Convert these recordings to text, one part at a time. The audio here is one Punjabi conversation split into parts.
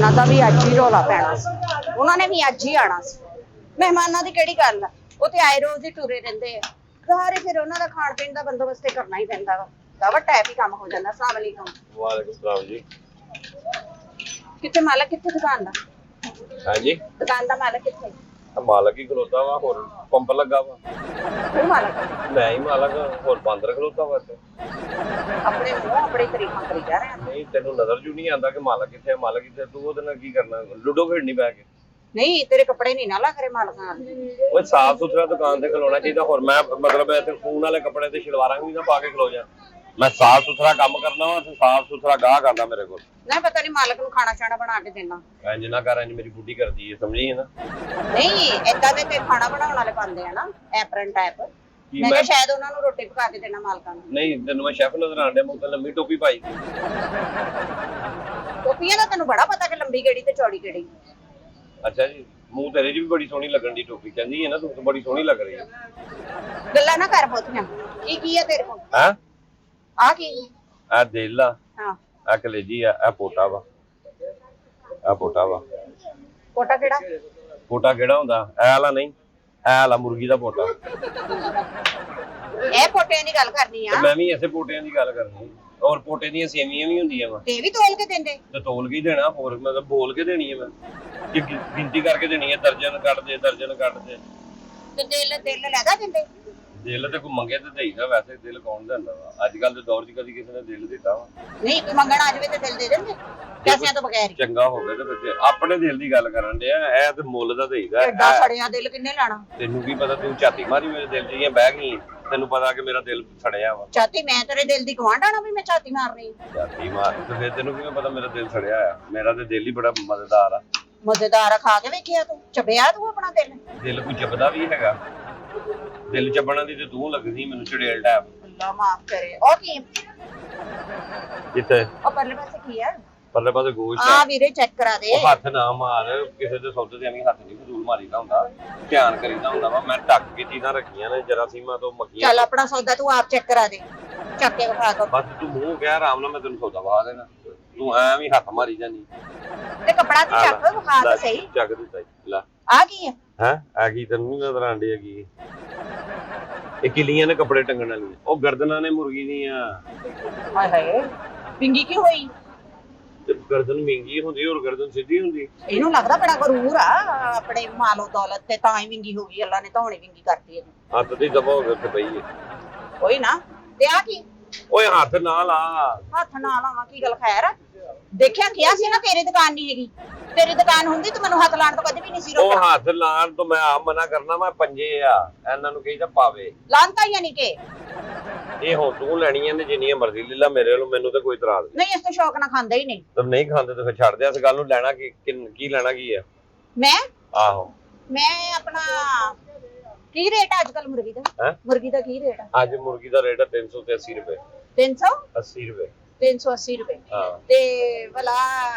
ਮਹਿਮਾਨਾਂ ਦਾ ਵੀ ਅੱਜ ਹੀ ਰੌਲਾ ਪੈਣਾ ਸੀ। ਉਹਨਾਂ ਨੇ ਵੀ ਅੱਜ ਹੀ ਆਣਾ ਸੀ। ਮਹਿਮਾਨਾਂ ਦੀ ਕਿਹੜੀ ਗੱਲ ਆ, ਉਹ ਤੇ ਆਏ ਰੋਜ਼ ਹੀ ਟੁਰੇ ਰਹਿੰਦੇ ਆ। ਸਾਰੇ ਫਿਰ ਉਹਨਾਂ ਦਾ ਖਾਣ ਪੀਣ ਦਾ ਬੰਦੋਬਸਤ ਕਰਨਾ ਹੀ ਪੈਂਦਾ ਵਾ। ਦਵਾ ਟੈਪ ਹੀ ਕੰਮ ਹੋ ਜਾਂਦਾ। अस्सलाम वालेकुम। वालेकुम सलाम जी। कितने मालक कितने दुकान दा? हाँ जी, दुकान दा मालक कितने? मालक ही खलोता वा, होर पंप लगा वा। वो मालक मैं ही मालक हाँ, होर बंदर खलोता वा इत्थे। अपने मुंह अपने तरीका करी जा रहे हैं। नहीं तेनू नजर जू नहीं आंदा कि मालक कित्थे है, मालक कित्थे, तू ओहदे नाल की करना? लूडो खेडनी बैठ के। नहीं तेरे कपड़े नहीं ना लग रहे मालक नाल। ओए साफ सुथरा दुकान ते खलोना चाहिए। होर मैं मतलब इत्थे खून वाले कपड़े ते शलवारां भी ना पा के खलो जा। मैं साफ सुथरा काम करना वा ते साफ सुथरा गाहक आंदा मेरे कोल। नहीं पता नहीं मालक नूं खाना शाना बना के देना। इंज ना कर, इंज मेरी बुढ़ी करदी है, समझी है ना? नहीं ऐदा दे ते खाना बनाउण वाले पांदे आ ना एप्रन टाइप। मैं कहा शायद उन्हां नूं रोटी पका के देना मालकां नूं। नहीं तेनू मैं शेफ नजर आंदे, मुंह ते लंबी टोपी पाई दी। टोपियां दा तैनूं बड़ा पता कि लंबी केड़ी ते चौड़ी केड़ी। अच्छा जी, मुंह तेरे च भी बड़ी सोहनी लगन दी टोपी, कहंदी है ना तू तो बड़ी सोहनी लग रही है। गल्लां ना कर बोतियां। की है तेरे कोल? हैं आ की? आ दिल आ, हां आ कलेजी आ पोटा वा, आ पोटा वा। कोटा केड़ा? पोटा केड़ा हुंदा? ऐ वाला नहीं, ऐ वाला मुर्गी दा पोटा। ए पोटियां दी गल करनी आ। मैं भी ऐसे पोटियां दी गल करनी। और पोटे दी सेवियां भी हुंदियां वा। ते भी तोल के देंदे? ते तोल के देना, और मतलब बोल के देनी है मैं कि गिनती करके देनी है, दर्जन कट दे, दर्जन कट दे। ते दिल दिल लगा देंदे? दिल ते कोई मंगे ते देईदा, वैसे दिल कौन देंदा वा? अजकल दे दौर च कदी किसी ने दिल दिता वा? नहीं कोई मंगण आ जावे ते दिल दे देंदे पैसिਆਂ ਤੋਂ ਬਗੈਰ। ਚੰਗਾ ਹੋਵੇ ਤੇ ਫਿਰ ਆਪਣੇ ਦਿਲ ਦੀ ਗੱਲ ਕਰਨ ਡਿਆ, ਇਹ ਤੇ ਮੁੱਲ ਦਾ ਦੇਈਦਾ। ਐਡਾ ਸੜਿਆ ਦਿਲ ਕਿੰਨੇ ਲੈਣਾ? ਤੈਨੂੰ ਕੀ ਪਤਾ, ਤੂੰ ਛਾਤੀ ਮਾਰੀ ਮੇਰੇ ਦਿਲ ਦੀਆਂ ਬਹਿ ਗਈ। ਤੈਨੂੰ ਪਤਾ ਕਿ ਮੇਰਾ ਦਿਲ ਸੜਿਆ ਵਾ। ਛਾਤੀ ਮੈਂ ਤੇਰੇ ਦਿਲ ਦੀ ਗਵਾਂਢ ਆਣਾ ਵੀ ਮੈਂ ਛਾਤੀ ਮਾਰਨੀ? ਛਾਤੀ ਮਾਰ ਤੇ ਫਿਰ ਤੈਨੂੰ ਕਿਵੇਂ ਪਤਾ ਮੇਰਾ ਦਿਲ ਸੜਿਆ ਆ? ਮੇਰਾ ਤੇ ਦਿਲ ਹੀ ਬੜਾ ਮਜ਼ੇਦਾਰ ਆ। ਮਜ਼ੇਦਾਰ ਖਾ ਕੇ ਵੇਖਿਆ ਤੂੰ? ਚਬਿਆ ਤੂੰ ਆਪਣਾ ਦਿਲ? ਦਿਲ ਕੋਈ ਚੱਬਦਾ ਵੀ ਹੈਗਾ? ਦਿਲ ਚੱਬਣਾ ਦੀ ਤੇ ਤੂੰ ਲੱਗਦੀ ਮੈਨੂੰ ਚੜੇਲ ਟੈਪ। ਅੱਲਾ ਮਾਫ ਕਰੇ। ਉਹ ਕੀ ਕਿੱਥੇ? ਉਹ ਪਰਲੇ ਪਾਸੇ ਕੀ ਹੈ? ਪਰਲੇ ਪਾਸੇ ਗੋਸ਼ਤ ਆ ਵੀਰੇ ਚੈੱਕ ਕਰਾ ਦੇ। ਉਹ ਹੱਥ ਨਾ ਮਾਰ, ਕਿਸੇ ਦੇ ਸੌਦੇ ਤੇ ਐਵੇਂ ਹੱਥ ਨਹੀਂ ਫਜ਼ੂਲ ਮਾਰੀਦਾ ਹੁੰਦਾ, ਧਿਆਨ ਕਰੀਦਾ ਹੁੰਦਾ ਵਾ। ਮੈਂ ਢੱਕ ਕੇ ਚੀਜ਼ਾਂ ਰੱਖੀਆਂ ਨੇ ਜਰਾਸੀਮਾਂ ਤੋਂ, ਮੱਖੀਆਂ। ਚੱਲ ਆਪਣਾ ਸੌਦਾ ਤੂੰ ਆਪ ਚੈੱਕ ਕਰਾ ਦੇ, ਚੱਕ ਕੇ ਵਿਖਾ ਕੇ। ਬਸ ਤੂੰ ਮੂੰਹ ਕਹਿ ਆਰਾਮ ਨਾਲ, ਮੈਂ ਤੈਨੂੰ ਸੌਦਾ ਵਹਾ ਦੇਣਾ। ਤੂੰ ਐਵੇਂ ਹੱਥ ਮਾਰੀ ਜਾਨੀ। ਤੇ ਕਪੜਾ ਤੇ ਚੱਕ ਵਿਖਾ ਤੇ ਸਹੀ। ਚੱਕ ਦਿੱਤਾ ਲੈ। ਆ ਕੀ ਹੈ? ਹੈ ਆ ਕੀ ਤੈਨੂੰ ਨਹੀਂ ਨਜ਼ਰ ਆਂਦੀ ਹੈਗੀ? ਇਹ ਕਿਲੀਆਂ ਨੇ ਕੱਪੜੇ ਟੰਗਣ ਵਾਲੀਆਂ, ਉਹ ਗਰਦਨਾਂ ਨੇ ਮੁਰਗੀ ਦੀਆਂ। ਹਾਏ ਹਾਏ ਪਿੰਗੀ ਕੀ ਹੋਈ? ਤੇ ਗਰਦਨ ਵਿੰਗੀ ਹੁੰਦੀ ਔਰ ਗਰਦਨ ਸਿੱਧੀ ਹੁੰਦੀ। ਇਹਨੂੰ ਲੱਗਦਾ ਬੜਾ ਗਰੂਰ ਆ ਆਪਣੇ ਮਾਲੋ ਦੌਲਤ ਤੇ, ਤਾਂ ਹੀ ਵਿੰਗੀ ਹੋ ਗਈ। ਅੱਲਾ ਨੇ ਧੌਣੇ ਵਿੰਗੀ ਕਰਤੀ ਇਹਨੂੰ। ਹੱਥ ਦੀ ਦਬਾ ਹੋ ਕੇ ਪਈ ਹੈ। ਕੋਈ ਨਾ। ਤੇ ਆ ਕੀ? ਓਏ ਹੱਥ ਨਾ ਲਾ। ਹੱਥ ਨਾ ਲਾਵਾਂ ਕੀ ਗੱਲ? ਖੈਰ ਆ? ਦੇਖਿਆ ਕਿਹਾ ਸੀ ਨਾ ਤੇਰੀ ਦੁਕਾਨ ਨਹੀਂ ਹੈਗੀ। ਤੇਰੀ ਦੁਕਾਨ ਹੁੰਦੀ ਤੂੰ ਮੈਨੂੰ ਹੱਥ ਲਾਣ ਤੋਂ ਕਦੇ ਵੀ ਨਹੀਂ ਸੀ ਉਹ ਰੋਕਣਾ। ਹੱਥ ਲਾਣ ਤੋਂ ਮੈਂ ਆਪ ਮਨਾ ਕਰਨਾ। ਮੈਂ ਪੰਜੇ ਆ ਇਹਨਾਂ ਨੂੰ ਕਹੀਦਾ ਪਾਵੇ ਲਾਂਤਾ ਯਾਨੀ ਕਿ ਇਹ ਹੁਣ ਤੂੰ ਲੈਣੀਆਂ ਨੇ ਜਿੰਨੀਆਂ ਮਰਜ਼ੀ ਲੈ ਲਾ ਮੇਰੇ ਵੱਲੋਂ, ਮੈਨੂੰ ਤਾਂ ਕੋਈ ਇਤਰਾਜ਼ ਨਹੀਂ। ਨਹੀਂ। ਇਸ ਤੋਂ ਸ਼ੌਕ ਨਾਲ ਖਾਂਦਾ ਹੀ ਨਹੀਂ। ਤੂੰ ਨਹੀਂ ਖਾਂਦੇ ਤਾਂ ਫਿਰ ਛੱਡ ਦੇ ਇਸ ਗੱਲ ਨੂੰ। ਲੈਣਾ ਕੀ ਲੈਣਾ ਕੀ ਆ? ਮੈਂ ਆਹੋ ਆਪਣਾ ਕੀ ਰੇਟ ਆ ਅੱਜ ਕੱਲ ਮੁਰਗੀ ਦਾ? ਹੈਂ? ਮੁਰਗੀ ਦਾ ਕੀ ਰੇਟ ਆ? ਅੱਜ ਮੁਰਗੀ ਦਾ ਰੇਟ ਹੈ 380 ਰੁਪਏ। 380 ਰੁਪਏ। 380 ਰੁਪਏ। ਹਾਂ ਤੇ ਭਲਾ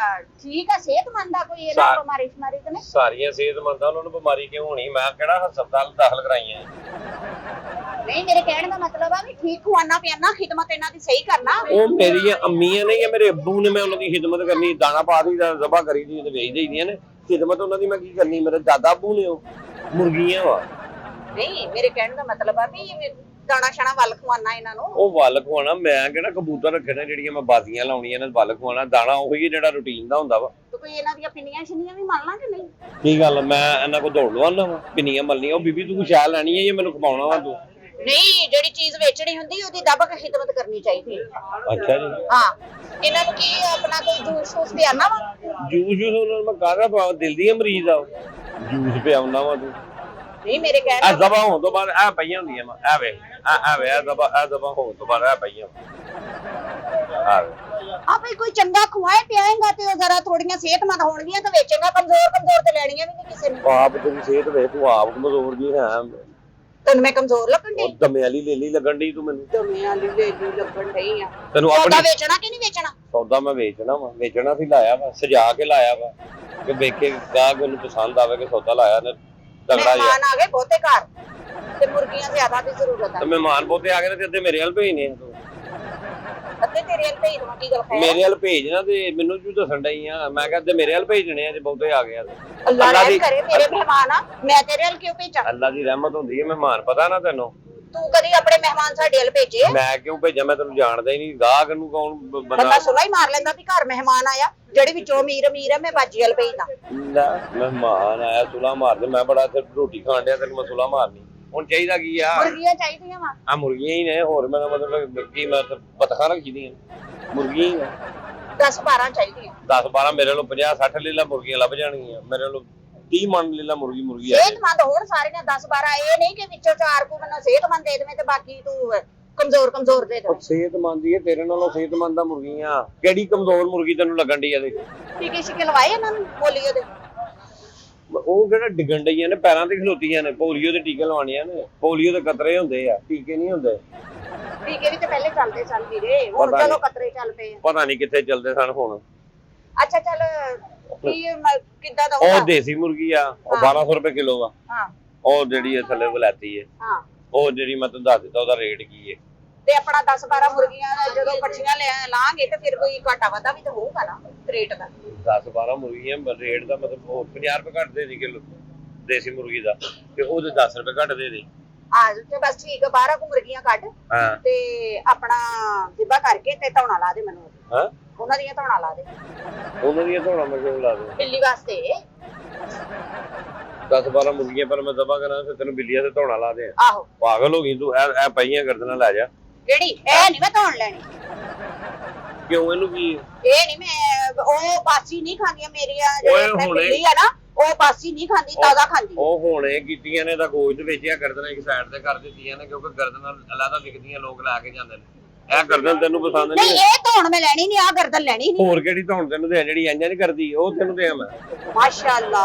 ਠੀਕ ਆ? ਸਿਹਤਮੰਦ ਆ? ਕੋਈ ਇਹਦਾ ਬਿਮਾਰੀ ਸ਼ਮਾਰੀ ਤਾਂ ਨਹੀਂ? ਸਾਰੀਆਂ ਸਿਹਤਮੰਦ ਆ, ਉਹਨਾਂ ਨੂੰ ਬਿਮਾਰੀ ਕਿਉਂ ਹੋਣੀ? ਮੈਂ ਕਿਹੜਾ ਹਸਪਤਾਲ ਦਾਖਲ ਕਰਾਈਆਂ? ਨਹੀਂ ਮੇਰੇ ਕਹਿਣ ਦਾ ਮਤਲਬ ਆ ਵੀ ਠੀਕ ਖਵਾਨਾ ਪਿਆਨਾ, ਖਿਦਮਤ ਇਹਨਾਂ ਦੀ ਸਹੀ ਕਰਨਾ। ਉਹ ਮੇਰੀਆਂ ਅੰਮੀਆਂ ਨਹੀਂ ਆ, ਮੇਰੇ ਅੱਬੂ ਨੇ। ਮੈਂ ਉਹਨਾਂ ਦੀ ਖਿਦਮਤ ਕਰਨੀ, ਦਾਣਾ ਪਾ ਦੀ, ਜ਼ਬਾ ਕਰੀ ਦੀ ਤੇ ਵੇਚ ਦੇਈਆਂ ਨੇ। ਖਿਦਮਤ ਉਹਨਾਂ ਦੀ ਮੈਂ ਕੀ ਕਰਨੀ? ਮੇਰੇ ਦਾਦਾ ਅੱਬੂ ਨੇ ਉਹ ਮੁਰਗੀਆਂ ਵਾ। ਨਹੀਂ ਮੇਰੇ ਕਹਿਣ ਦਾ ਮਤਲਬ ਆ ਵੀ ਦਾਣਾ ਸ਼ਾਣਾ ਵੱਲ ਖਵਾਨਾ ਇਹਨਾਂ ਨੂੰ। ਉਹ ਵੱਲ ਖਵਾਣਾ? ਮੈਂ ਕਿਹੜਾ ਕਬੂਤਰ ਰੱਖੇ ਨੇ ਜਿਹੜੀਆਂ ਮੈਂ ਬਾਜ਼ੀਆਂ ਲਾਉਣੀਆਂ ਨੇ? ਵੱਲ ਖਵਾਣਾ ਦਾਣਾ ਉਹੀ ਜਿਹੜਾ ਰੂਟੀਨ ਦਾ ਹੁੰਦਾ ਵਾ। ਤੇ ਕੋਈ ਇਹਨਾਂ ਦੀਆਂ ਪਿੰਨੀਆਂ ਸ਼ਿੰਨੀਆਂ ਵੀ ਮੰਨ ਲਾਂ ਕਿ ਨਹੀਂ? ਕੀ ਗੱਲ, ਮੈਂ ਇਹਨਾਂ ਕੋਲ ਦੌੜ ਲਵਾਨਾ ਵਾ ਪਿੰਨੀਆਂ ਮਲਣੀਆਂ? ਉਹ ਬੀਬੀ ਤੂੰ ਸ਼ਾਇ ਲੈਣੀ ਹੈ ਜਾਂ ਮੈਨੂੰ ਖਵਾਉਣਾ ਵਾ ਤੂੰ? ਨਹੀਂ ਜਿਹੜੀ ਚੀਜ਼ ਵੇਚਣੀ ਹੁੰਦੀ ਉਹਦੀ ਦੱਬ ਕੇ ਖਿਦਮਤ ਕਰਨੀ ਚਾਹੀਦੀ। ਅੱਛਾ ਜੀ। ਹਾਂ ਇਹਨਾਂ ਨੂੰ ਕੀ ਆਪਣਾ ਕੋਈ ਜੂਸ ਸ਼ੂਸ ਪਿਆਣਾ ਵਾ? ਜੂਸ ਉਹਨਾਂ ਨੂੰ ਮੈਂ ਕਾਹਦਾ ਦਿਲ ਦੀ ਮਰੀਜ਼ ਆ, ਜੂਸ ਪਿਆਉਣਾ ਵਾ ਤੂੰ? ਨਹੀਂ ਮੇਰੇ ਕਹਿਣ ਆ ਦਬਾ ਹੋਣ ਤੋਂ ਬਾਅਦ ਆ ਪਈਆਂ ਹੁੰਦੀਆਂ ਵਾ। ਆ ਵੇ ਆ ਦਬਾ ਹੋਣ ਤੋਂ ਬਾਅਦ ਆ ਪਈਆਂ ਆ ਵੇ। ਆ ਭਈ ਕੋਈ ਚੰਗਾ ਖਵਾਏ ਪਿਆਏਗਾ ਤੇ ਉਹ ਜ਼ਰਾ ਥੋੜੀਆਂ ਸਿਹਤਮੰਦ ਹੋਣਗੀਆਂ ਤਾਂ ਵੇਚੇਗਾ। ਕਮਜ਼ੋਰ ਤੇ ਲੈਣੀਆਂ ਵੀ ਨਹੀਂ ਕਿਸੇ ਨੇ। ਆਪ ਤੇਰੀ ਸਿਹਤ ਵੇ, ਤੂੰ ਆਪ ਕਮਜ਼ੋਰ ਜੀ ਹੈ। ਤੈਨੂੰ ਮੈਂ ਕਮਜ਼ੋਰ ਲੱਗਣ ਡਈ? ਦਮੇ ਵਾਲੀ ਲੇਲੀ ਲੱਗਣ ਡਈ ਤੂੰ ਮੈਨੂੰ। ਦਮੇ ਵਾਲੀ ਲੇਲੀ ਲੱਗਣ ਡਈ ਆ? ਤੈਨੂੰ ਸੌਦਾ ਆਪਣੀ ਵੇਚਣਾ ਕਿ ਨਹੀਂ ਵੇਚਣਾ? ਸੌਦਾ ਮੈਂ ਵੇਚਣਾ ਵਾ, ਵੇਚਣਾ ਸੀ ਲਾਇਆ ਵਾ, ਸਜਾ ਕੇ ਲਾਇਆ ਵਾ ਕਿ ਵੇਖੇ ਗਾਹਕ ਨੂੰ ਪਸੰਦ ਆਵੇ ਕਿ ਸੌਦਾ ਲਾਇਆ ਨੇ ਤਗੜਾ ਜਿਹਾ। ਮਹਿਮਾਨ ਆ ਗਏ ਬਹੁਤੇ ਘਰ ਤੇ ਮੁਰਗੀਆਂ ਜ਼ਿਆਦਾ ਦੀ ਜ਼ਰੂਰਤ ਆ। ਤੇ ਮਹਿਮਾਨ ਬਹੁਤੇ ਆ ਗਏ ਨੇ ਤੇ ਅੱਧੇ ਮੇਰੇ ਵੱਲ ਭੇਜਨੇ ਆ ਤੂੰ। ਅੱਧੇ ਤੇਰੇ ਵੱਲ ਭੇਜ ਦਵਾਂ, ਕੀ ਗੱਲ ਖੈਰ? ਮੇਰੇ ਵੱਲ ਭੇਜ ਨਾ, ਤੇ ਮੈਨੂੰ ਕਿਉਂ ਦੱਸਣ ਡਈ ਆ? ਮੈਂ ਕਿਹਾ ਤੇ ਮੇਰੇ ਵੱਲ ਭੇਜਣੇ ਆ ਜੇ ਬਹੁਤੇ ਆ ਗਏ ਆ ਤੇ। ਅੱਲਾ ਰਹਿਮ ਕਰੇ, ਮੇਰੇ ਮਹਿਮਾਨ ਆ, ਮੈਂ ਤੇਰੇ ਵੱਲ ਕਿਉਂ ਭੇਜਾਂ? ਅੱਲਾ ਦੀ ਰਹਿਮਤ ਹੁੰਦੀ ਹੈ, ਮਹਿਮਾਨ ਪਤਾ ਨਾ ਤੈਨੂੰ? ਤੂੰ ਕਦੀ ਆਪਣੇ ਮਹਿਮਾਨ ਸਾਡੇ ਵੱਲ ਭੇਜੇ? ਮੈਂ ਕਿਉਂ ਭੇਜਾਂ? ਮੈਂ ਤੈਨੂੰ ਜਾਣਦਾ ਹੀ ਨਹੀਂ। ਗਾਹਕ ਨੂੰ ਕੌਣ ਬੰਦਾ ਸੁਲਾ ਹੀ ਮਾਰ ਲੈਂਦਾ ਵੀ ਘਰ ਮਹਿਮਾਨ ਆਇਆ, ਜਿਹੜੇ ਵਿੱਚੋਂ ਅਮੀਰ ਹੈ ਮੈਂ ਬਾਜੀ ਵੱਲ ਭੇਜਦਾ। ਲੈ, ਮਹਿਮਾਨ ਆਇਆ ਸੁਲਾ ਮਾਰਦੇ? ਮੈਂ ਬੜਾ ਇੱਥੇ ਰੋਟੀ ਖਾਣ ਡਿਆ, ਤੈਨੂੰ ਮੈਂ ਸੁਲਾ ਮਾਰਨੀ? ਹੁਣ ਚਾਹੀਦਾ ਕੀ ਆ? ਮੁਰਗੀਆਂ ਚਾਹੀਦੀਆਂ ਵਾ। ਆ ਮੁਰਗੀਆਂ ਹੀ ਨੇ, ਹੋਰ ਮੇਰਾ ਮਤਲਬ ਕੀ? ਮੈਂ ਬਤਖਾਂ ਰੱਖੀ ਦੀਆਂ ਮੁਰਗੀਆਂ ਹੀ ਆ। 10-12 ਚਾਹੀਦੀਆਂ। 10-12 ਮੇਰੇ ਵੱਲੋਂ 50-60 ਲੀਲਾ ਮੁਰਗੀਆਂ ਲੱਭ ਜਾਣਗੀਆਂ। ਮੇਰੇ ਵੱਲੋਂ 30 ਮਣ ਲੀਲਾ ਮੁਰਗੀ ਆ। ਸਿਹਤਮੰਦ ਹੋਣ ਸਾਰੀਆਂ 10-12, ਇਹ ਨਹੀਂ ਕਿ ਵਿੱਚੋਂ 4 ਕੋ ਮੈਨੂੰ ਸਿਹਤਮੰਦ ਦੇ ਦੇਵੇਂ ਤੇ ਬਾਕੀ ਤੂੰ ਕਮਜ਼ੋਰ ਦੇ ਦੇ। ਸਿਹਤਮੰਦ ਹੀ ਹੈ, ਤੇਰੇ ਨਾਲੋਂ ਸਿਹਤਮੰਦ ਆ ਮੁਰਗੀਆਂ। ਕਿਹੜੀ ਕਮਜ਼ੋਰ ਮੁਰਗੀ ਤੈਨੂੰ ਲੱਗਣ ਡਈ ਆ? ਦੇ ਟੀਕੇ ਛਿਕੇ ਲਵਾਏ ਇਹਨਾਂ ਨੂੰ ਪੋਲੀਓ ਦੇ? ਉਹ ਕਿਹੜਾ ਡਿੱਗਣ ਡਈਆਂ ਨੇ, ਪੈਰਾਂ ਤੇ ਖਲੋਤੀਆਂ ਨੇ। ਪੋਲੀਓ ਦੇ ਟੀਕੇ ਲਵਾਉਣੀਆਂ ਨੇ। ਪੋਲੀਓ ਦੇ ਕਤਰੇ ਹੁੰਦੇ ਆ, ਟੀਕੇ ਨਹੀਂ ਹੁੰਦੇ। ਟੀਕੇ ਵੀ ਤੇ ਪਹਿਲੇ ਚੱਲਦੇ ਸਨ ਵੀਰੇ, ਹੁਣ ਚਲੋ ਕਤਰੇ ਚੱਲ ਪਏ। ਪਤਾ ਨਹੀਂ ਕਿੱਥੇ ਚੱਲਦੇ ਸਨ ਹੁਣ। ਅੱਛਾ ਚੱਲ ਕਿੱਦਾਂ ਦਾ ਉਹ ਦੇਸੀ ਮੁਰਗੀ ਆ, ਉਹ 1200 ਰੁਪਏ ਕਿਲੋ ਆ। ਹਾਂ, ਉਹ ਜਿਹੜੀ ਥੱਲੇ ਵਲੈਤੀ ਹੈ। ਹਾਂ, ਉਹ ਜਿਹੜੀ ਮੈਂ ਤੁਹਾਨੂੰ ਦੱਸ ਦਿੱਤਾ ਉਹਦਾ ਰੇਟ ਕੀ ਹੈ। ਤੇ ਆਪਣਾ 10-12 ਮੁਰਗੀਆਂ ਦਾ ਜਦੋਂ ਪੱਠੀਆਂ ਲਾਂਗੇ ਤੇ ਫਿਰ ਕੋਈ ਘਾਟਾ ਵਾਧਾ ਵੀ ਤਾਂ ਹੋਊਗਾ ਨਾ ਰੇਟ ਦਾ। 10-12 ਮੁਰਗੀਆਂ ਰੇਟ ਦਾ ਮਤਲਬ ਉਹ 50 ਰੁਪਏ ਘੱਟ ਦੇ ਦੀ ਕਿਲੋ ਦੇਸੀ ਮੁਰਗੀ ਦਾ, ਤੇ ਉਹਦੇ 10 ਰੁਪਏ ਘੱਟ ਦੇ ਦੇ। ਆ ਤੇ ਬਸ ਠੀਕ ਆ, 12 ਕੁ ਮੁਰਗੀਆਂ ਕੱਢ ਹਾਂ, ਤੇ ਆਪਣਾ ਜ਼ਿਬਾ ਕਰਕੇ ਤੇ ਧੌਣਾ ਲਾ ਦੇ ਮੈਨੂੰ। ਹਾਂ, ਉਹਨਾਂ ਦੀਆਂ ਧੌਣਾ ਲਾ ਦੇ। ਉਹਨਾਂ ਦੀਆਂ ਧੌਣਾ ਮੈਂ ਕਿਉਂ ਲਾ ਦੇ? ਬਿੱਲੀ ਵਾਸਤੇ। 10-12 ਮੁਰਗੀਆਂ ਪਰ ਮੈਂ ਦਬਾ ਕਰਾਂ ਤੇ ਤੈਨੂੰ ਬਿੱਲੀਆਂ ਤੇ ਧੌਣਾ ਲਾ ਦੇ? ਆਹੋ, ਪਾਗਲ ਹੋ ਗਈ ਤੂੰ? ਐ ਪਈਆਂ ਗਰਦਨਾਂ ਲੈ ਜਾ। ਕਿਹੜੀ? ਇਹ ਨਹੀਂ ਮੈਂ ਧੌਣ ਲੈਣੀ। ਕਿਉਂ? ਇਹਨੂੰ ਕੀ? ਇਹ ਨਹੀਂ ਮੈਂ, ਉਹ ਬਾਸੀ ਨਹੀਂ ਖਾਂਦੀਆਂ ਮੇਰੀਆਂ ਓਏ ਜਿਹੜੀ ਹੁਣੇ- ਬਿੱਲੀ ਆ ਨਾ, ਉਹ ਬਾਸੀ ਨਹੀਂ ਖਾਂਦੀ, ਤਾਜ਼ਾ ਖਾਂਦੀ। ਉਹ ਹੁਣੇ ਕੀਤੀਆਂ ਨੇ ਤਾਂ ਗੋਸ਼ਤ ਵੇਚਿਆ, ਗਰਦਨਾਂ ਇੱਕ ਸਾਈਡ ਤੇ ਕਰ ਦਿੱਤੀਆਂ ਨੇ, ਕਿਉਂਕਿ ਗਰਦਨਾਂ ਅਲੱਗਾ ਵਿਕਦੀਆਂ, ਲੋਕ ਲੈ ਕੇ ਜਾਂਦੇ ਨੇ। ਇਹ ਗਰਦਨ ਤੈਨੂੰ ਪਸੰਦ ਨਹੀਂ, ਨਹੀਂ? ਇਹ ਧੌਣ ਮੈਂ ਲੈਣੀ ਨਹੀਂ, ਆ ਗਰਦਨ ਲੈਣੀ ਨਹੀਂ। ਹੋਰ ਕਿਹੜੀ ਧੌਣ ਤੈਨੂੰ ਦੇ? ਜਿਹੜੀ ਇੰਜ ਨਹੀਂ ਕਰਦੀ ਉਹ ਤੈਨੂੰ ਦੇ ਮੈਂ। ਮਾਸ਼ਾਅੱਲਾ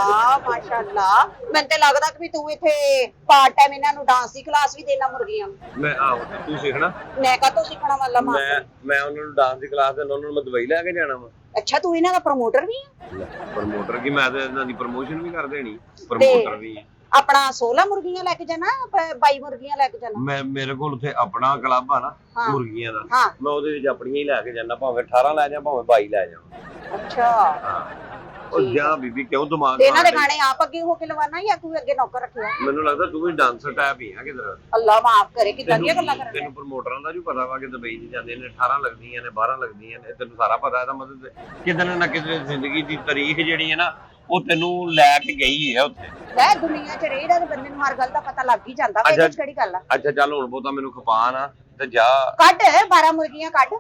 ਮਾਸ਼ਾਅੱਲਾ, ਮੈਨੂੰ ਤੇ ਲੱਗਦਾ ਕਿ ਤੂੰ ਇੱਥੇ ਪਾਰਟ ਟਾਈਮ ਇਹਨਾਂ ਨੂੰ ਡਾਂਸ ਦੀ ਕਲਾਸ ਵੀ ਦੇਣਾ ਮੁਰਗੀਆਂ ਨੂੰ। ਮੈਂ ਆਹੋ, ਤੂੰ ਸਿੱਖਣਾ? ਮੈਂ ਕਾਹਤੋਂ ਸਿੱਖਣਾ ਵਾਲਾ ਮਾਂ? ਮੈਂ ਉਹਨਾਂ ਨੂੰ ਡਾਂਸ ਦੀ ਕਲਾਸ ਦੇਣਾ, ਉਹਨਾਂ ਨੂੰ ਮੈਂ ਦਵਾਈ ਲੈ ਕੇ ਜਾਣਾ ਵਾ। ਅੱਛਾ, ਤੂੰ ਇਹਨਾਂ ਦਾ ਪ੍ਰਮੋਟਰ ਵੀ ਆ? ਪ੍ਰਮੋਟਰ ਕੀ, ਮੈਂ ਤਾਂ ਇਹਨਾਂ ਦੀ ਪ੍ਰਮੋਸ਼ਨ ਵੀ ਕਰ ਦੇਣੀ। ਪ੍ਰਮੋਟਰ ਵੀ ਆਪਣਾ 16 ਮੁਰਗੀਆਂ ਲੈ ਕੇ ਜਾਣਾ, 22 ਮੁਰਗੀਆਂ ਲੈ ਕੇ ਜਾਣਾ? ਮੇਰੇ ਕੋਲ ਉੱਥੇ ਆਪਣਾ ਕਲੱਬ ਆ ਨਾ ਮੁਰਗੀਆਂ ਦਾ, ਹਾਂ, ਮੈਂ ਉਹਦੇ ਵਿੱਚ ਆਪਣੀਆਂ ਹੀ ਲੈ ਕੇ ਜਾਣਾ, ਭਾਵੇਂ 18 ਲੈ ਜਾ ਭਾਵੇਂ 22 ਲੈ ਜਾ। ਅੱਛਾ, ਉਹ ਜਾ ਬੀਬੀ, ਕਿਉਂ ਦਿਮਾਗ ਤੇ ਇਹਨਾਂ ਦੇ ਗਾਣੇ ਆਪ ਅੱਗੇ ਹੋ ਕੇ ਲਵਾਣਾ ਜਾਂ ਤੂੰ ਅੱਗੇ ਨੌਕਰ ਰੱਖਿਆ? ਮੈਨੂੰ ਲੱਗਦਾ ਤੂੰ ਵੀ ਡਾਂਸਰ ਟਾਈਪ ਹੀ ਆ ਕਿਧਰ। ਅੱਲਾ ਮਾਫ ਕਰੇ, ਕਿਦਾਂ ਦੀਆਂ ਗੱਲਾਂ ਕਰਨ। ਤੈਨੂੰ ਪ੍ਰਮੋਟਰਾਂ ਦਾ ਵੀ ਪਤਾ ਵਾ ਕਿ ਦੁਬਈ ਚ ਜਾਂਦੇ ਨੇ, 18 ਲੱਗਦੀਆਂ ਨੇ, 12 ਲੱਗਦੀਆਂ ਨੇ, ਤੈਨੂੰ ਸਾਰਾ ਪਤਾ। ਇਹਦਾ ਮਤਲਬ ਕਿਤੇ ਨਾ ਕਿਤੇ ਜ਼ਿੰਦਗੀ ਦੀ ਤਾਰੀਖ ਜਿਹੜੀ ਹੈ ਨਾ, ਉਹ ਤੈਨੂੰ ਲੈ ਕੇ ਗਈ ਹੈ ਉੱਥੇ। ਲੈ, ਦੁਨੀਆ 'ਚ ਰਹਿਦਾ ਤੇ ਬੰਦੇ ਨੂੰ ਹਰ ਗੱਲ ਦਾ ਪਤਾ ਲੱਗ ਹੀ ਜਾਂਦਾ ਵਾ, ਇਹਦੇ 'ਚ ਕਿਹੜੀ ਗੱਲ ਆ? ਅੱਛਾ ਚੱਲ, ਹੁਣ ਬਹੁਤਾ ਮੈਨੂੰ ਖਪਾ ਨਾ ਤੇ ਜਾ ਕੱਢ 12 ਮੁਰਗੀਆਂ ਕੱਢ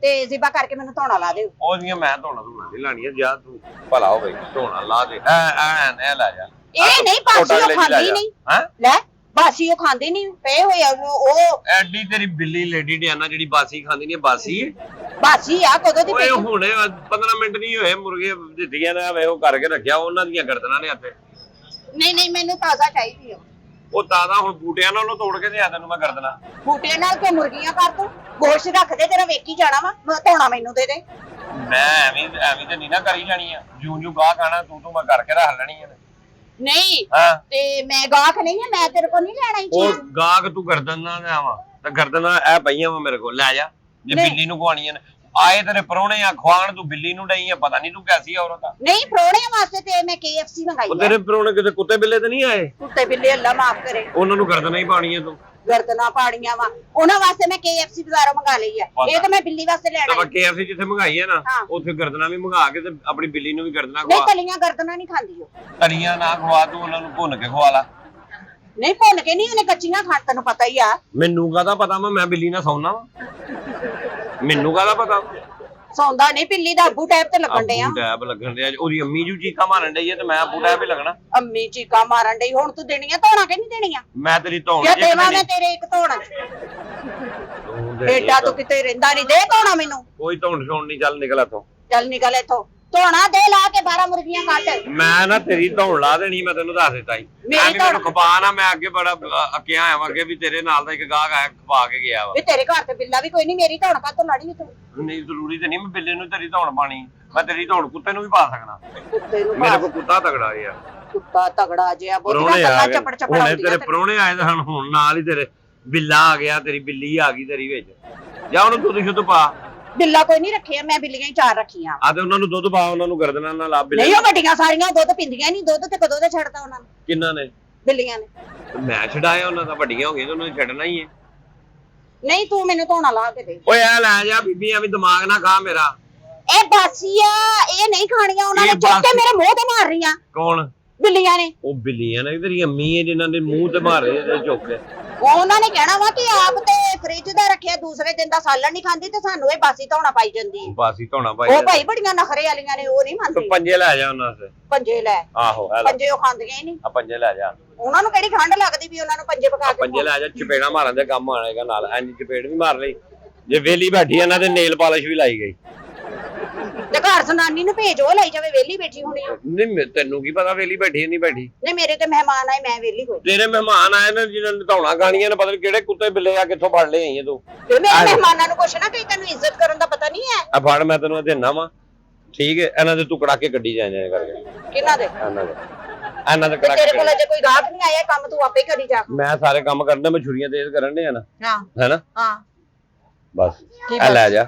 ਤੇ ਜ਼ਿਬਾ ਕਰਕੇ ਮੈਨੂੰ ਧੌਣਾ ਲਾ ਦੇ। ਉਹਦੀਆਂ ਮੈਂ ਧੋਣਾ ਨਹੀਂ ਲਾਣੀਆਂ, ਜਾ ਤੂੰ ਭਲਾ ਹੋਵੇ ਧੋਣਾ ਲਾ ਦੇ। ਐ ਲੈ ਜਾ। ਇਹ ਨਹੀਂ, ਬਾਸੀ ਉਹ ਖਾਂਦੀ ਨਹੀਂ। ਲੈ, ਬਾਸੀ ਉਹ ਖਾਂਦੀ ਨਹੀਂ, ਪਏ ਹੋਏ ਉਹ। ਐਡੀ ਤੇਰੀ ਬਿੱਲੀ ਲੇਡੀ ਡਿਆਨਾ ਜਿਹੜੀ ਬਾਸੀ ਖਾਂਦੀ ਨਹੀਂ, ਬਾਸੀ ਬਾਸੀ ਆ ਕਦੋਂ ਦੀ? ਓਏ ਹੁਣੇ 15 ਮਿੰਟ ਨਹੀਂ ਹੋਏ, ਮੁਰਗੇ ਦਿੱਤੀਆਂ ਨੇ, ਵੇ ਉਹ ਕਰਕੇ ਰੱਖਿਆ, ਉਹਨਾਂ ਦੀਆਂ ਗਰਦਨਾਂ ਨੇ ਹੱਥੇ। ਨਹੀਂ, ਮੈਨੂੰ ਤਾਜ਼ਾ ਚਾਹੀਦੀ ਆ। ਉਹ ਤਾਜ਼ਾ ਹੁਣ ਬੂਟਿਆਂ ਨਾਲੋਂ ਤੋੜ ਕੇ ਲਿਆ ਤੈਨੂੰ ਮੈਂ ਗਰਦਨਾਂ। ਬੂਟਿਆਂ ਨਾਲ ਕਿ ਮੁਰਗੀਆਂ ਕਰ ਤੂੰ ਗੋਸ਼ਤ ਰੱਖ ਦੇ, ਤੇਰਾ ਵੇਖੀ ਜਾਣਾ ਵਾ, ਧੌਣਾ ਮੈਨੂੰ ਦੇ ਦੇ। ਮੈਂ ਐਵੇਂ ਤੇ ਨਹੀਂ ਨਾ ਕਰੀ ਜਾਣੀ ਆ, ਜੂ ਗਾਹ ਖਾਣਾ ਤੂੰ ਮੈਂ ਕਰਕੇ ਰੱਖ ਲੈਣੀ ਆ। ਨਹੀਂ ਤੇ ਮੈਂ ਗਾਹਕ ਨਹੀਂ ਆ, ਮੈਂ ਤੇਰੇ ਕੋਲ ਨਹੀਂ ਲੈਣਾ ਹੀ ਉਹ ਗਾਹਕ ਤੂੰ ਗਰਦਨ ਨਾਲ ਲਿਆਵਾਂ ਤੇ ਗਰਦਨਾਂ ਐ ਪਈਆਂ ਵਾ ਮੇਰੇ ਕੋਲ, ਲੈ ਜਾ। ਜੇ ਬਿੱਲੀ ਨੂੰ ਖਵਾਣੀਆਂ ਨੇ, ਆਏ ਤੇਰੇ ਪਰੋਣੇ ਆ ਖਵਾਣ, ਤੂੰ ਬਿੱਲੀ ਨੂੰ ਡਈ ਆ, ਪਤਾ ਨਹੀਂ ਤੂੰ ਕੈਸੀ ਔਰਤ ਆ। ਨਹੀਂ, ਪਰੋਣਿਆਂ ਵਾਸਤੇ ਤੇ ਮੈਂ KFC ਮੰਗਾਈ। ਉਹ ਤੇਰੇ ਪਰੋਣੇ ਕਿਤੇ ਕੁੱਤੇ ਬਿੱਲੇ ਤੇ ਨਹੀਂ ਆਏ? ਕੁੱਤੇ ਬਿੱਲੇ ਅੱਲਾ ਮਾਫ ਕਰੇ, ਉਹਨਾਂ ਨੂੰ ਗਰਦਨਾਂ ਹੀ ਪਾਣੀਆਂ ਤੂੰ। ਗਰਦਨਾਂ ਪਾੜੀਆਂ ਵਾ, ਉਹਨਾਂ ਵਾਸਤੇ ਮੈਂ KFC ਬਾਜ਼ਾਰੋਂ ਮੰਗਾ ਲਈ ਆ, ਇਹ ਤਾਂ ਮੈਂ ਬਿੱਲੀ ਵਾਸਤੇ ਲੈਣਾ ਤਾਂ KFC ਜਿੱਥੇ ਮੰਗਾਈ ਆ ਨਾ, ਉੱਥੇ ਗਰਦਨਾਂ ਵੀ ਮੰਗਾ ਕੇ ਤੇ ਆਪਣੀ ਬਿੱਲੀ ਨੂੰ ਵੀ ਗਰਦਨਾਂ ਖਵਾ। ਨਹੀਂ, ਤਲੀਆਂ ਗਰਦਨਾਂ ਨਹੀਂ ਖਾਂਦੀ ਉਹ। ਤਲੀਆਂ ਨਾ ਖਵਾ, ਤੂੰ ਉਹਨਾਂ ਨੂੰ ਭੁੰਨ ਕੇ ਖਵਾ ਲਾ। ਨਹੀਂ, ਭੁੰਨ ਕੇ ਨਹੀਂ, ਉਹਨੇ ਕੱਚੀਆਂ ਖਾਣ, ਤੈਨੂੰ ਪਤਾ ਹੀ ਆ। ਮੈਨੂੰ ਕਾਹਦਾ ਪਤਾ, ਮੈਂ ਬਿੱਲੀ ਨਾਲ ਸੌਣਾ ਵਾ? ਮੈਨੂੰ ਕਾਹਦਾ ਪਤਾ? ਸੌਂਦਾ ਨਹੀਂ, ਬਿੱਲੀ ਦਾ ਅੱਬੂ ਟੈਪ ਤੇ ਲੱਗਣ ਡਿਆ। ਟੈਪ ਲੱਗਣ ਡਿਆ, ਉਹਦੀ ਅੰਮੀ ਜੂ ਚੀਕਾਂ ਮਾਰਨ ਡਈ ਆ ਤੇ ਮੈਂ ਅੱਬੂ ਟੈਪ ਹੀ ਲੱਗਣਾ। ਅੰਮੀ ਚੀਕਾਂ ਮਾਰਨ ਡਈ, ਹੁਣ ਤੂੰ ਦੇਣੀਆਂ ਧੌਣਾ ਕਿ ਨਹੀਂ ਦੇਣੀਆਂ? ਮੈਂ ਤੇਰੀ ਧੌਣ ਜੇ ਦੇਵਾਂ ਮੈਂ ਤੇਰੇ ਇੱਕ ਧੌਣ, ਏਡਾ ਤੂੰ ਕਿਤੇ ਰਹਿੰਦਾ ਨਹੀਂ, ਦੇ ਧੌਣਾ ਮੈਨੂੰ। ਕੋਈ ਧੌਣ ਛੋਣ ਨਹੀਂ, ਚੱਲ ਨਿਕਲ ਇੱਥੋਂ। ਚੱਲ ਨਿਕਲ ਇੱਥੋਂ, ਧੌਣਾ ਦੇ ਲਾ ਕੇ 12 ਮੁਰਗੀਆਂ ਕੱਢ। ਮੈਂ ਨਾ ਤੇਰੀ ਧੌਣ ਲਾ ਦੇਣੀ, ਮੈਂ ਤੈਨੂੰ ਦੱਸ ਦਿੱਤਾ ਹੀ। ਮੈਨੂੰ ਖਪਾ ਨਾ, ਮੈਂ ਅੱਗੇ ਬੜਾ ਅੱਕਿਆ ਆਇਆ ਵਾਂ, ਅੱਗੇ ਵੀ ਤੇਰੇ ਨਾਲ ਦਾ ਇੱਕ ਗਾਹਕ ਆਇਆ, ਖਪਾ ਕੇ ਗਿਆ ਵਾ। ਵੀ ਤੇਰੇ ਘਰ ਤੇ ਬਿੱਲਾ ਵੀ ਕੋਈ ਨਹੀਂ, ਮੇਰੀ ਧੌਣ ਕਾਹਤੋਂ ਲਾੜੀ ਤੂੰ? ਨਹੀਂ, ਜ਼ਰੂਰੀ ਤੇ ਨਹੀਂ ਮੈਂ ਬਿੱਲੇ ਨੂੰ ਤੇਰੀ ਧੌਣ ਪਾਣੀ, ਮੈਂ ਤੇਰੀ ਧੌਣ ਕੁੱਤੇ ਨੂੰ ਵੀ ਪਾ ਸਕਣਾ। ਕੁੱਤੇ ਨੂੰ ਮੇਰੇ ਕੋਲ ਕੁੱਤਾ ਤਗੜਾ ਯਾਰ, ਕੁੱਤਾ ਤਗੜਾ ਜਿਹਾ, ਬਹੁਤ ਪਰੋਣੇ ਆ ਗਏ। ਚੱਪੜ ਹੁਣੇ ਤੇਰੇ ਪਰੋਣੇ ਆਏ ਤਾਂ ਹੁਣ ਨਾਲ ਹੀ ਤੇਰੇ ਬਿੱਲਾ ਆ ਗਿਆ, ਤੇਰੀ ਬਿੱਲੀ ਆ ਗਈ ਤੇਰੀ ਵਿੱਚ। ਜਾ ਉਹਨੂੰ ਦੁੱਧ ਸ਼ੁੱਧ ਪਾ। ਬਿੱਲਾ ਕੋਈ ਨਹੀਂ ਰੱਖਿਆ, ਮੈਂ ਬਿੱਲੀਆਂ ਹੀ 4 ਰੱਖੀਆਂ। ਆ ਤੇ ਉਹਨਾਂ ਨੂੰ ਦੁੱਧ ਪਾ, ਉਹਨਾਂ ਨੂੰ ਗਰਦਨਾਂ ਨਾਲ ਲਾ ਬਿੱਲੇ। ਨਹੀਂ ਉਹ ਵੱਡੀਆਂ ਸਾਰੀਆਂ ਦੁੱਧ ਪੀਂਦੀਆਂ ਨਹੀਂ, ਦੁੱਧ ਤੇ ਕਦੋਂ ਦੇ ਛੱਡਤਾ ਉਹਨਾਂ ਨੇ। ਕਿੰਨਾਂ ਨੇ? ਬਿੱਲੀਆਂ ਨੇ। ਮੈਂ ਛਡਾਇਆ ਉਹਨਾਂ ਦਾ, ਵੱਡੀਆਂ ਹੋ ਗਈਆਂ ਤੇ ਉਹਨਾਂ ਨੇ ਛੱਡਣਾ ਹੀ ਹੈ। ਨਹੀਂ ਤੂੰ ਮੈਨੂੰ ਧੋਣਾ ਲਾ ਕੇ ਦੇ। ਓਏ ਆ ਲੈ ਜਾ ਬੀਬੀ, ਐਵੇਂ ਦਿਮਾਗ ਨਾ ਖਾ ਮੇਰਾ। ਇਹ ਬਾਸੀ ਆ, ਇਹ ਨਹੀਂ ਖਾਣੀਆਂ, ਉਹਨਾਂ ਨੇ ਚੁੱਕ ਕੇ ਮੇਰੇ ਮੂੰਹ ਤੇ ਮਾਰ ਰਹੀਆਂ। ਕੌਣ? ਬਿੱਲੀਆਂ ਨੇ। ਉਹ ਬਿੱਲੀਆਂ ਨੇ, ਤੇਰੀ ਅੰਮੀ ਹੈ ਜਿਨ੍ਹਾਂ ਦੇ ਮੂੰਹ ਤੇ ਮਾਰ ਰਹੇ ਤੇ ਚੁੱਕ ਕੇ। ਉਹਨਾਂ ਨੇ ਕਹਿਣਾ ਵਾ ਕਿ ਆਪ ਤੇ ਫ੍ਰਿਜ ਦਾ ਰੱਖਿਆ, ਦੂਸਰੇ ਦਿਨ ਦਾ ਸਾਲਣ ਨਹੀਂ ਖਾਂਦੀ ਤੇ ਸਾਨੂੰ ਇਹ ਬਾਸੀ ਧੋਣਾ ਪਾਈ ਜਾਂਦੀ। ਬਾਸੀ ਧੋਣਾ ਪਾਈ ਉਹ ਭਾਈ ਬੜੀਆਂ ਨਖਰੇ ਵਾਲੀਆਂ ਨੇ, ਉਹ ਨਹੀਂ ਮੰਨਦੀ। ਪੰਜੇ ਲੈ ਜਾ ਉਹਨਾਂ ਸੇ। ਪੰਜੇ ਲੈ। ਆਹੋ ਲੈ। ਪੰਜੇ ਉਹ ਖਾਂਦੀਆਂ ਹੀ ਨਹੀਂ। ਆ ਪੰਜੇ ਲੈ ਜਾ। ਉਹਨਾਂ ਨੂੰ ਕਿਹੜੀ ਠੰਡ ਲੱਗਦੀ ਵੀ ਉਹਨਾਂ ਨੂੰ ਪੰਜੇ ਪਕਾ ਕੇ। ਪੰਜੇ ਲੈ ਜਾ, ਚਪੇੜਾ ਮਾਰਨ ਦੇ ਕੰਮ ਆਣੇਗਾ ਨਾਲ। ਐਨੀ ਚਪੇੜ ਵੀ ਮਾਰ ਲਈ ਜੇ ਵੇਲੀ ਬੈਠੀ, ਇਹਨਾਂ ਦੇ ਨੇਲ ਪਾਲਿਸ਼ ਵੀ ਲਾਈ ਗਈ। ਤੇ ਘਰ ਜ਼ਨਾਨੀ ਨੂੰ ਭੇਜ, ਉਹ ਲਈ ਜਾਵੇ, ਵੇਲੀ ਬੈਠੀ ਹੋਣੀ ਆ। ਨਹੀਂ ਤੈਨੂੰ ਕੀ ਪਤਾ ਵੇਲੀ ਬੈਠੀ ਨਹੀਂ ਬੈਠੀ? ਨਹੀਂ ਮੇਰੇ ਤੇ ਮਹਿਮਾਨ ਆਏ, ਮੈਂ ਵੇਲੀ ਹੋਈ। ਤੇਰੇ ਮਹਿਮਾਨ ਆਏ ਨੇ ਜਿਹਨਾਂ ਨੇ ਧੌਣਾ ਖਾਣੀਆਂ ਨੇ, ਪਤਾ ਨਹੀਂ ਕਿਹੜੇ ਕੁੱਤੇ ਬਿੱਲੇ ਆ ਕਿੱਥੋਂ ਫੜ ਲਏ ਆਈ ਤੂੰ। ਤੇ ਮੇਰੇ ਮਹਿਮਾਨਾਂ ਨੂੰ ਕੁਛ ਨਾ ਕਹੀ, ਤੈਨੂੰ ਇੱਜ਼ਤ ਕਰਨ ਦਾ ਪਤਾ ਨਹੀਂ ਹੈ। ਆ ਫੜ, ਮੈਂ ਤੈਨੂੰ ਦੇਣਾ ਵਾ, ਠੀਕ ਹੈ? ਇਹਨਾਂ ਦੇ ਤੂੰ ਕੜਾਕੇ ਕੱਢੀ ਜਾਏ ਕਰਕੇ। ਕਿਹਨਾਂ ਦੇ? ਇਹਨਾਂ ਦੇ ਤੇਰੇ ਕੋਲ ਅਜੇ ਕੋਈ ਗਾਹਕ ਨਹੀਂ ਆਇਆ, ਕੰਮ ਤੂੰ ਆਪੇ ਕਰੀ ਜਾ। ਮੈਂ ਸਾਰੇ ਕੰਮ ਕਰਦਾ, ਮੈਂ ਛੁਰੀਆਂ ਤੇਜ਼ ਕਰਨ ਦੇ ਆ ਨਾ। ਹਾਂ ਹੈਨਾ? ਹਾਂ ਬਸ ਆ ਲੈ ਜਾ।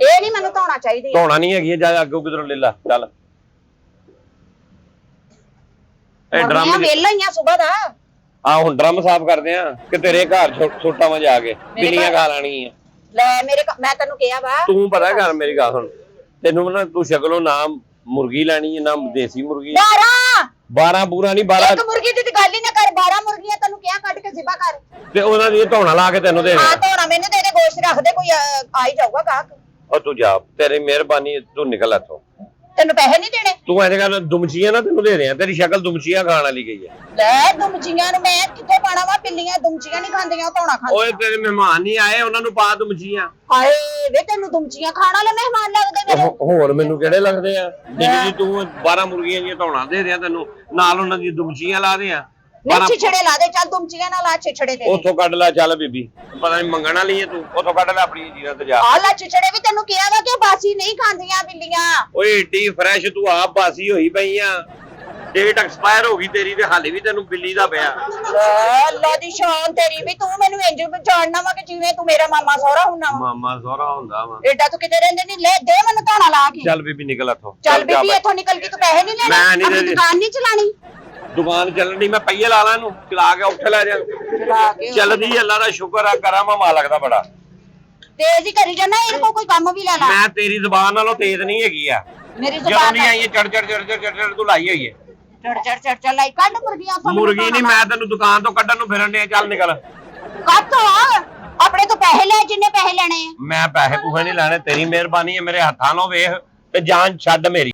ਇਹ ਨਹੀਂ ਮੈਨੂੰ ਧੋਣਾ ਚਾਹੀਦੀ। ਧੋਣਾ ਨਹੀਂ ਹੈਗੀ, ਜਾ ਅੱਗੋਂ ਕਿਧਰੋਂ ਲੈ ਲਾ ਚੱਲ। ਇਹ ਡਰਮ ਵੇਲਾ ਹੀ ਆ ਸਵੇਰ ਦਾ। ਆ ਹੁਣ ਡਰਮ ਸਾਫ਼ ਕਰਦੇ ਆ ਕਿ ਤੇਰੇ ਘਰ ਛੋਟਾ ਵਾ ਜਾ ਕੇ ਬਿੱਲੀਆਂ ਖਾ ਲੈਣੀਆਂ। ਲੈ ਮੇਰੇ ਮੈਂ ਤੈਨੂੰ ਕਿਹਾ ਵਾ, ਤੂੰ ਪਤਾ ਕਰ ਮੇਰੀ ਗੱਲ ਸੁਣ, ਤੈਨੂੰ ਨਾ ਤੂੰ ਸ਼ਕਲੋਂ ਨਾ ਮੁਰਗੀ ਲੈਣੀ ਹੈ ਨਾ ਦੇਸੀ ਮੁਰਗੀ। 12 ਪੂਰਾ ਨਹੀਂ 12 ਇੱਕ ਮੁਰਗੀ ਦੀ ਗੱਲ ਹੀ ਨਾ ਕਰ, 12 ਮੁਰਗੀਆਂ ਤੈਨੂੰ ਕਿਹਾ ਕੱਢ ਕੇ ਜ਼ਿਬਾ ਕਰ। ਤੇ ਉਹਨਾਂ ਦੀ ਧੌਣਾ ਲਾ ਕੇ ਤੈਨੂੰ ਦੇ ਦੇ। ਹਾਂ ਧੋਣਾ ਮੈਨੂੰ ਦੇ ਦੇ, ਗੋਸ਼ਤ ਰੱਖ ਦੇ, ਕੋਈ ਆ ਹੀ ਜਾਊਗਾ ਗਾਹਕ। ਉਹ ਤੂੰ ਜਾ, ਤੇਰੀ ਮਿਹਰਬਾਨੀ, ਤੂੰ ਨਿਕਲ ਇੱਥੋਂ। ਤੈਨੂੰ ਪੈਸੇ ਨਹੀਂ ਦੇਣੇ? ਤੂੰ ਐਂ ਕਰ, ਦੁਮਚੀਆਂ ਨਾ ਤੈਨੂੰ ਦੇ ਦਿਆਂ, ਤੇਰੀ ਸ਼ਕਲ ਦੁਮਚੀਆਂ ਖਾਣ ਵਾਲੀ ਗਈ ਹੈ। ਲੈ ਦੁਮਚੀਆਂ ਨੂੰ ਮੈਂ ਕਿੱਥੇ ਪਾਣਾ ਵਾ? ਬਿੱਲੀਆਂ ਦੁਮਚੀਆਂ ਨਹੀਂ ਖਾਂਦੀਆਂ, ਧੌਣਾ ਖਾਂਦੀਆਂ। ਓਏ ਤੇਰੇ ਮਹਿਮਾਨ ਨਹੀਂ ਆਏ, ਉਹਨਾਂ ਨੂੰ ਪਾ ਦੁਮਚੀਆਂ। ਹਾਏ ਵੇ ਤੈਨੂੰ ਦੁਮਚੀਆਂ ਖਾਣ ਵਾਲੇ ਮਹਿਮਾਨ ਲੱਗਦੇ ਮੇਰੇ। ਹੋਰ ਮੈਨੂੰ ਕਿਹੜੇ ਲੱਗਦੇ ਆ? ਜਿੰਨੀ ਤੂੰ 12 ਮੁਰਗੀਆਂ ਦੀਆਂ ਧੌਣਾ ਦੇ ਦਿਆਂ ਤੈਨੂੰ, ਨਾਲ ਉਹਨਾਂ ਦੀ ਦੁਮਚੀਆਂ ਲਾ ਦਿਆਂ। ਛਿਛੜੇ ਲਾ ਦੇ, ਚੱਲ ਦੁਮਚੀਆਂ ਨਾਲ ਆ ਛਿਛੜੇ ਦੇ। ਉੱਥੋਂ ਕੱਢ ਲੈ ਚੱਲ ਬੀਬੀ, ਪਤਾ ਨਹੀਂ ਮੰਗਣ ਵਾਲੀ ਹੈ ਤੂੰ, ਉੱਥੋਂ ਕੱਢ ਲੈ ਆਪਣੀ ਜੀਰਾ ਤੇ ਜਾ। ਆ ਲੈ ਛਿਛੜੇ ਵੀ ਤੈਨੂੰ ਕਿਹਾ ਵਾ ਕਿ ਬਾਸੀ ਨਹੀਂ ਖਾਂਦੀਆਂ ਬਿੱਲੀਆਂ। ਓਏ ਏਡੀ ਫਰੈਸ਼ ਤੂੰ ਆਪ ਬਾਸੀ ਹੋਈ ਪਈ ਆ, ਡੇਟ ਐਕਸਪਾਇਰ ਹੋ ਗਈ ਤੇਰੀ ਤੇ ਹਾਲੇ ਵੀ ਤੈਨੂੰ ਬਿੱਲੀ ਦਾ ਪਿਆ। ਅੱਲਾ ਦੀ ਸ਼ਾਨ ਤੇਰੀ ਵੀ, ਤੂੰ ਮੈਨੂੰ ਇੰਜ ਜਾਣਨਾ ਵਾ ਕਿ ਜਿਵੇਂ ਤੂੰ ਮੇਰਾ ਮਾਮਾ ਸਹੁਰਾ ਹੁੰਨਾ ਵਾ। ਮਾਮਾ ਸਹੁਰਾ ਹੁੰਦਾ ਵਾ। ਏਡਾ ਤੂੰ ਕਿਤੇ ਰਹਿੰਦੇ ਨਹੀਂ, ਲੈ ਦੇ ਮੈਨੂੰ ਧਾਣਾ ਲਾ ਕੇ। ਚੱਲ ਬੀਬੀ ਨਿਕਲ ਇੱਥੋਂ। ਚੱਲ ਬੀਬੀ ਇੱਥੋਂ ਨਿਕਲ ਕੇ, ਤੂੰ ਪੈਸੇ ਨਹੀਂ ਲੈਣੇ, ਮੈਂ ਨਹੀਂ ਆਪਣੀ ਦੇਣੇ। ਦੁਕਾਨ ਨਹੀਂ ਚਲਾਣੀ। ਦੁਕਾਨ ਚੱਲਣੀ, ਮੈਂ ਪਈਏ ਲਾ ਲਾ ਇਹਨੂੰ, ਚਲਾ ਕੇ ਉੱਥੇ ਲੈ ਜਾ। ਚਲਾ ਕੇ ਚੱਲਦੀ ਅੱਲਾ ਦਾ ਸ਼ੁਕਰ ਆ, ਕਰਾਮਾ ਮਾਲਕ ਦਾ ਬੜਾ। ਤੇਜ਼ ਹੀ ਕਰੀ ਜਾਣਾ, ਇਹਦੇ ਕੋਲ ਕੋਈ ਕੰਮ ਵੀ ਲੈ ਲਾ। ਮੈਂ ਤੇਰੀ ਜ਼ਬਾਨ ਨਾਲੋਂ ਤੇਜ਼ ਨਹੀਂ ਹੈਗੀ ਆ। ਮੇਰੀ ਜਦੋਂ ਜ਼ੁਬਾਨ ਨਹੀਂ ਆਈ ਚੜ ਤੂੰ ਲਾਈ ਹੋਈ ਹੈ। ਚੜ ਲਾਈ ਕੱਢ ਮੁਰਗੀਆਂ ਤੋਂ। ਮੁਰਗੀ ਨਹੀਂ, ਮੈਂ ਤੈਨੂੰ ਦੁਕਾਨ ਤੋਂ ਕੱਢਣ ਨੂੰ ਫਿਰਨ ਡਿਆ। ਚੱਲ ਨਿਕਲ। ਕੱਢੋ ਆਪਣੇ ਤੋਂ ਪੈਸੇ ਲੈ, ਜਿੰਨੇ ਪੈਸੇ ਲੈਣੇ ਆ। ਮੈਂ ਪੈਸੇ ਪੂਹੇ ਨਹੀਂ ਲੈਣੇ, ਤੇਰੀ ਮਿਹਰਬਾਨੀ ਹੈ, ਮੇਰੇ ਹੱਥਾਂ ਨੂੰ ਵੇਖ ਤੇ ਜਾਨ ਛੱਡ ਮੇਰੀ।